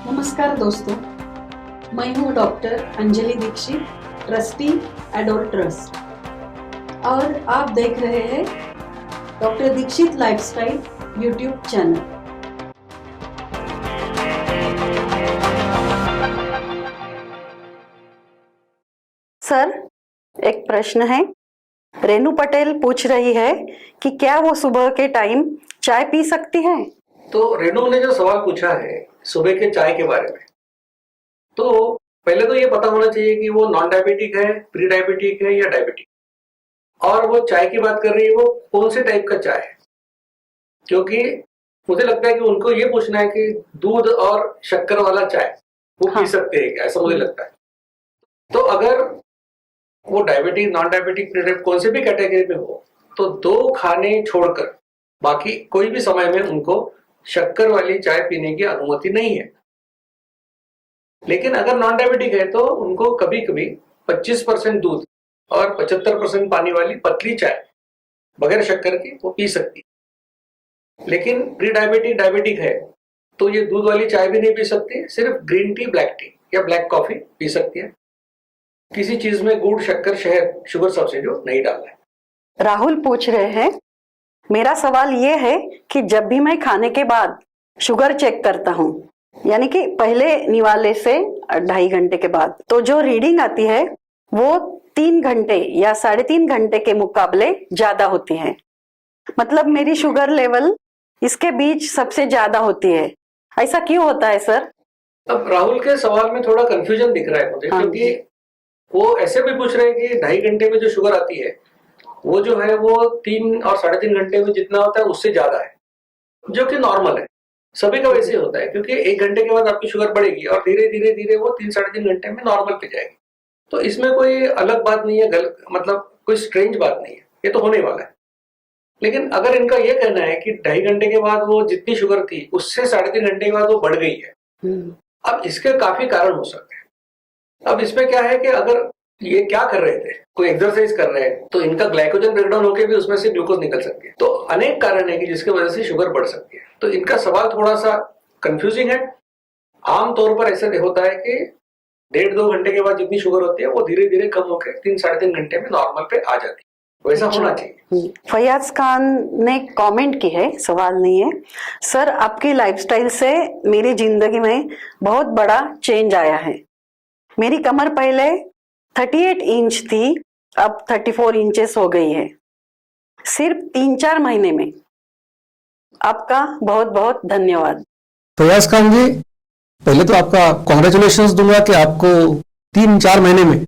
नमस्कार दोस्तों, मैं हूँ doctor Anjali Dikshit, trustee adore trust, और आप देख रहे हैं doctor Dikshit lifestyle YouTube channel. Sir, एक प्रश्न है। रेनू पटेल पूछ रही है कि क्या वो सुबह के टाइम चाय पी सकती है? तो रेनू ने जो सवाल पूछा है सुबह के चाय के बारे में, तो पहले तो ये पता होना चाहिए कि वो नॉन डायबिटिक है, प्री डायबिटिक है या डायबिटिक, और वो चाय की बात कर रही है वो कौन से टाइप का चाय है। क्योंकि मुझे लगता है कि उनको ये पूछना है कि दूध और शक्कर वाला चाय वो पी सकते हैं क्या, ऐसा मुझे लगता है। तो अगर वो diabetic, non diabetic, pre diabetic कोई से भी कैटेगरी में हो, तो 2 खाने छोड़कर बाकी कोई भी समय में उनको शक्कर वाली चाय पीने की अनुमति नहीं है। लेकिन अगर नॉन डायबिटिक है तो उनको कभी कभी 25% दूध और 75% पानी वाली पतली चाय बगैर शक्कर की वो पी सकती है। लेकिन प्री डायबिटिक, डायबिटिक है तो ये दूध वाली चाय भी नहीं पी सकती, सिर्फ ग्रीन टी, ब्लैक टी या ब्लैक कॉफी पी सकती है। किसी चीज में गुड़, शक्कर, शहद, शुगर सब्स्टिट्यूट नहीं डालना है। राहुल पूछ रहे हैं, मेरा सवाल ये है कि जब भी मैं खाने के बाद शुगर चेक करता हूँ, यानी कि पहले निवाले से 2.5 घंटे के बाद, तो जो रीडिंग आती है वो 3 घंटे या 3.5 घंटे के मुकाबले ज्यादा होती है। मतलब मेरी शुगर लेवल इसके बीच सबसे ज्यादा होती है। ऐसा क्यों होता है सर? अब राहुल के सवाल में थोड़ा कंफ्यूजन दिख रहा है मुझे, क्योंकि वो ऐसे भी पूछ रहे हैं कि 2.5 घंटे में जो शुगर आती है वो जो है वो 3 और 3.5 घंटे में जितना होता है उससे ज्यादा है, जो कि नॉर्मल है, सभी का वैसे होता है। क्योंकि 1 घंटे के बाद आपकी शुगर बढ़ेगी और धीरे धीरे धीरे वो 3-3.5 घंटे में नॉर्मल पे जाएगी। तो इसमें कोई अलग बात नहीं है, मतलब कोई स्ट्रेंज बात नहीं है, ये तो होने वाला है। लेकिन अगर इनका ये कहना है कि 2.5 घंटे के बाद वो जितनी शुगर थी उससे 3.5 घंटे के बाद वो बढ़ गई है, अब इसके काफी कारण हो सकते हैं। अब इसमें क्या है कि अगर ये क्या कर रहे थे, कोई एक्सरसाइज कर रहे हैं, तो इनका ग्लाइकोजन ब्रेकडाउन होकर भी उसमें से ग्लूकोज निकल सकती है। तो अनेक कारण है कि जिसकी वजह से शुगर बढ़ सकती है। तो इनका सवाल थोड़ा सा कंफ्यूजिंग है। आमतौर पर ऐसा होता है कि 1.5-2 घंटे के बाद जितनी शुगर होती है वो धीरे धीरे कम होकर 3-3.5 घंटे में नॉर्मल पे आ जाती है। वैसा होना चाहिए। फयाज खान ने कमेंट की है, सवाल नहीं है। सर, आपकी लाइफस्टाइल से मेरी जिंदगी में बहुत बड़ा चेंज आया है। मेरी कमर पहले 38 इंच थी, अब 34 इंचेस हो गई है, सिर्फ 3-4 महीने में। आपका बहुत बहुत धन्यवाद। फयाज खान जी, पहले तो आपका कॉन्ग्रेचुलेशंस दूंगा कि आपको 3-4 महीने में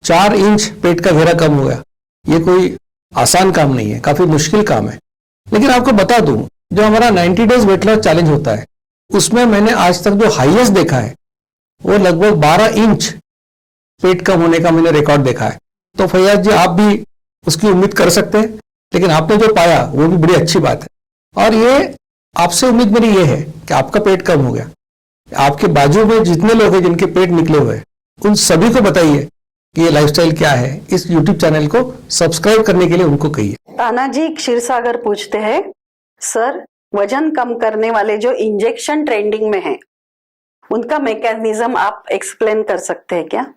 4 इंच पेट का घेरा कम हो गया। ये कोई आसान काम नहीं है, काफी मुश्किल काम है। लेकिन आपको बता दूं, जो हमारा 90 डेज वेट लॉस चैलेंज होता है उसमें मैंने आज तक जो हाईएस्ट देखा है वो लगभग 12 इंच पेट कम होने का मैंने रिकॉर्ड देखा है। तो फैयाज जी, आप भी उसकी उम्मीद कर सकते हैं, लेकिन आपने जो पाया वो भी बड़ी अच्छी बात है। और ये आपसे उम्मीद मेरी ये है कि आपका पेट कम हो गया, आपके बाजू में जितने लोग हैं जिनके पेट निकले हुए हैं उन सभी को बताइए कि ये लाइफस्टाइल क्या है। इस यूट्यूब चैनल को सब्सक्राइब करने के लिए उनको कहिए। तानाजी क्षीरसागर पूछते हैं, सर, वजन कम करने वाले जो इंजेक्शन ट्रेंडिंग में है उनका मैकेनिज्म आप एक्सप्लेन कर सकते हैं क्या?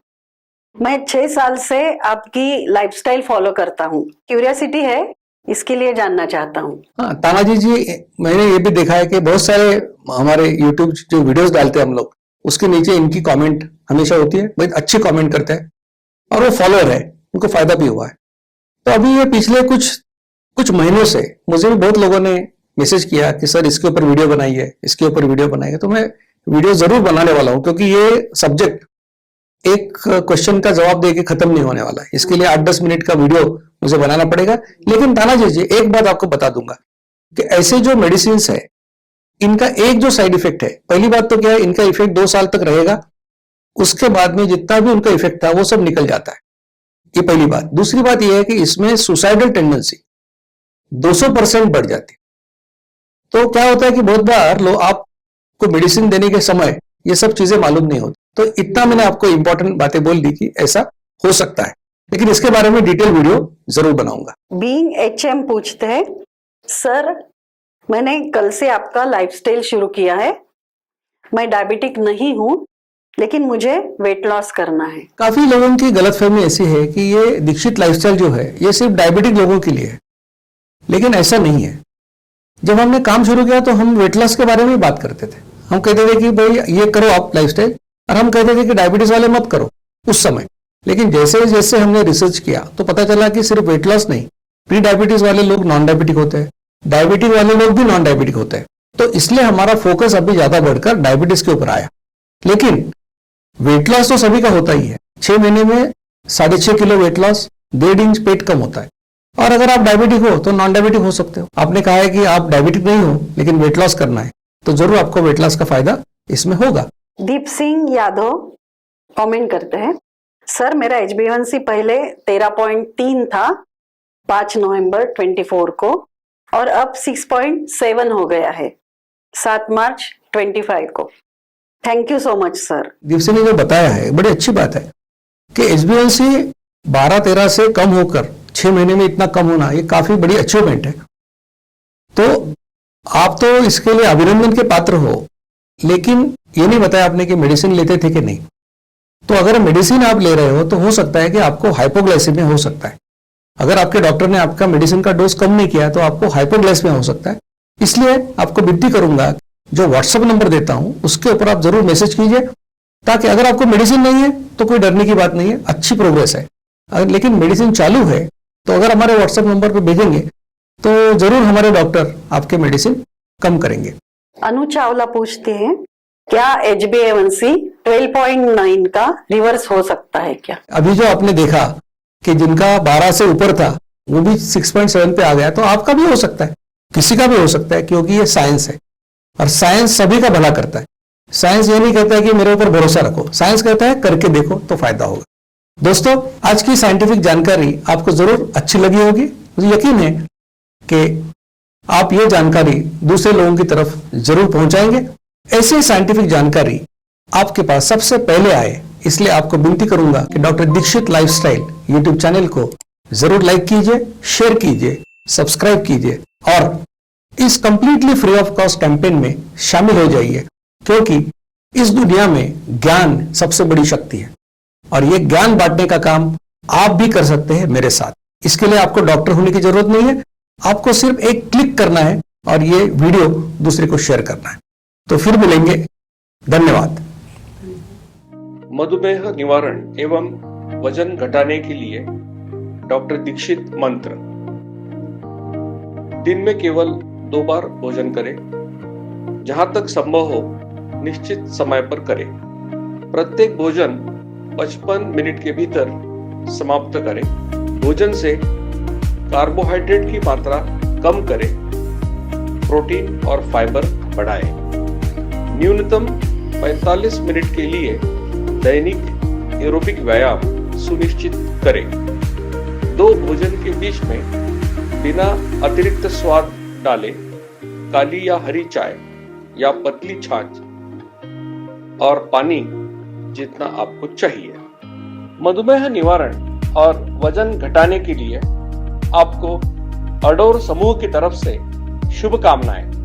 मैं 6 साल से आपकी लाइफस्टाइल फॉलो करता हूँ, क्यूरियोसिटी है, इसके लिए जानना चाहता हूँ। हाँ तानाजी जी, मैंने ये भी देखा है कि बहुत सारे हमारे यूट्यूब जो वीडियोस डालते हैं हम लोग, उसके नीचे इनकी कमेंट हमेशा होती है, बहुत अच्छी कमेंट करते हैं और वो फॉलोअर है, उनको फायदा भी हुआ है। तो अभी ये पिछले कुछ महीनों से मुझे भी बहुत लोगों ने मैसेज किया कि सर इसके ऊपर वीडियो बनाइए, इसके ऊपर वीडियो बनाइए। तो मैं वीडियो जरूर बनाने वाला हूँ, क्योंकि ये सब्जेक्ट एक क्वेश्चन का जवाब देके खत्म नहीं होने वाला है। इसके लिए 8-10 मिनट का वीडियो मुझे बनाना पड़ेगा। लेकिन तानाजी जी, एक बात आपको बता दूंगा कि ऐसे जो मेडिसिन है इनका एक जो साइड इफेक्ट है, पहली बात तो क्या है, इनका इफेक्ट 2 साल तक रहेगा, उसके बाद में जितना भी उनका इफेक्ट था वो सब निकल जाता है। ये पहली बात। दूसरी बात यह है कि इसमें सुसाइडल टेंडेंसी 200% बढ़ जाती है। तो क्या होता है कि बहुत बार लोग आपको मेडिसिन देने के समय ये सब चीजें मालूम नहीं होती। तो इतना मैंने आपको इंपॉर्टेंट बातें बोल दी कि ऐसा हो सकता है, लेकिन इसके बारे में डिटेल वीडियो जरूर बनाऊंगा। बीइंग HM पूछते हैं, सर, मैंने कल से आपका लाइफस्टाइल शुरू किया है। मैं डायबिटिक नहीं हूँ, लेकिन मुझे वेट लॉस करना है। काफी लोगों की गलतफहमी ऐसी है कि ये दीक्षित लाइफस्टाइल जो है ये सिर्फ डायबिटिक लोगों के लिए है, लेकिन ऐसा नहीं है। जब हमने काम शुरू किया तो हम वेट लॉस के बारे में बात करते थे। हम कहते थे कि भाई ये करो आप लाइफस्टाइल, और हम कहते थे कि डायबिटीज वाले मत करो उस समय। लेकिन जैसे जैसे हमने रिसर्च किया तो पता चला कि सिर्फ वेट लॉस नहीं, प्री डायबिटीज वाले लोग नॉन डायबिटिक होते हैं, डायबिटिक वाले लोग भी नॉन डायबिटिक होते हैं। तो इसलिए हमारा फोकस अभी ज्यादा बढ़कर डायबिटीज के ऊपर आया। लेकिन वेट लॉस तो सभी का होता ही है। 6 महीने में 6.5 किलो वेट लॉस, 1.5 इंच पेट कम होता है। और अगर आप डायबिटिक हो तो नॉन डायबिटिक हो सकते हो। आपने कहा है कि आप डायबिटिक नहीं हो लेकिन वेट लॉस करना है, तो जरूर आपको वेट लॉस का फायदा इसमें होगा। दीप सिंह यादव कमेंट करते हैं, सर मेरा HbA1c पहले 13.3 था 5 नवंबर 24 को, और अब 6.7 हो गया है 7 मार्च 25 को। Thank you so much sir. Deepsi ने जो बताया है बड़ी अच्छी बात है कि HbA1c 12-13 से कम होकर 6 महीने में इतना कम होना, ये काफी बड़ी अचीवमेंट है। तो आप तो इसके लिए अभिनंदन के पात्र हो, लेकिन ये नहीं बताया आपने कि मेडिसिन लेते थे कि नहीं। तो अगर मेडिसिन आप ले रहे हो तो हो सकता है कि आपको हाइपोग्लाइसीमिया हो सकता है। अगर आपके डॉक्टर ने आपका मेडिसिन का डोज कम नहीं किया तो आपको हाइपोग्लाइसीमिया हो सकता है। इसलिए आपको विनती करूंगा, जो व्हाट्सएप नंबर देता हूं उसके ऊपर आप जरूर मैसेज कीजिए, ताकि अगर आपको मेडिसिन नहीं है तो कोई डरने की बात नहीं है, अच्छी प्रोग्रेस है। लेकिन मेडिसिन चालू है तो अगर हमारे व्हाट्सएप नंबर पर भेजेंगे तो जरूर हमारे डॉक्टर आपके मेडिसिन कम करेंगे। अनु चावला पूछते हैं, क्या HbA1c 12.9 का रिवर्स हो सकता है क्या? अभी जो आपने देखा कि जिनका 12 से ऊपर था वो भी 6.7 पे आ गया, तो आपका भी हो सकता है, किसी का भी हो सकता है, क्योंकि ये साइंस है और साइंस सभी का भला करता है। साइंस ये नहीं कहता है कि मेरे ऊपर भरोसा रखो, साइंस कहता है करके देखो तो फायदा होगा। दोस्तों, आज की साइंटिफिक जानकारी आपको जरूर अच्छी लगी होगी। मुझे यकीन है कि आप ये जानकारी दूसरे लोगों की तरफ जरूर पहुंचाएंगे। ऐसी साइंटिफिक जानकारी आपके पास सबसे पहले आए, इसलिए आपको विनती करूंगा कि doctor Dikshit lifestyle YouTube channel को जरूर लाइक कीजिए, शेयर कीजिए, सब्सक्राइब कीजिए और इस completely free of cost campaign में शामिल हो जाइए, क्योंकि इस दुनिया में ज्ञान सबसे बड़ी शक्ति है और ये ज्ञान बांटने का काम आप भी कर सकते हैं मेरे साथ। इसके लिए आपको डॉक्टर होने की जरूरत नहीं है, आपको सिर्फ एक क्लिक करना है और ये वीडियो दूसरे को शेयर करना है। तो फिर मिलेंगे, धन्यवाद। मधुमेह निवारण एवं वजन घटाने के लिए डॉक्टर दीक्षित मंत्र। दिन में केवल 2 बार भोजन करें, जहां तक संभव हो निश्चित समय पर करें। प्रत्येक भोजन 55 मिनट के भीतर समाप्त करें। भोजन से कार्बोहाइड्रेट की मात्रा कम करें, प्रोटीन और फाइबर बढ़ाएं। न्यूनतम 45 मिनट के लिए दैनिक एरोबिक व्यायाम सुनिश्चित करें। 2 भोजन के बीच में बिना अतिरिक्त स्वाद डाले काली या हरी चाय या पतली छाछ और पानी जितना आपको चाहिए। मधुमेह निवारण और वजन घटाने के लिए आपको अडोर समूह की तरफ से शुभकामनाएं।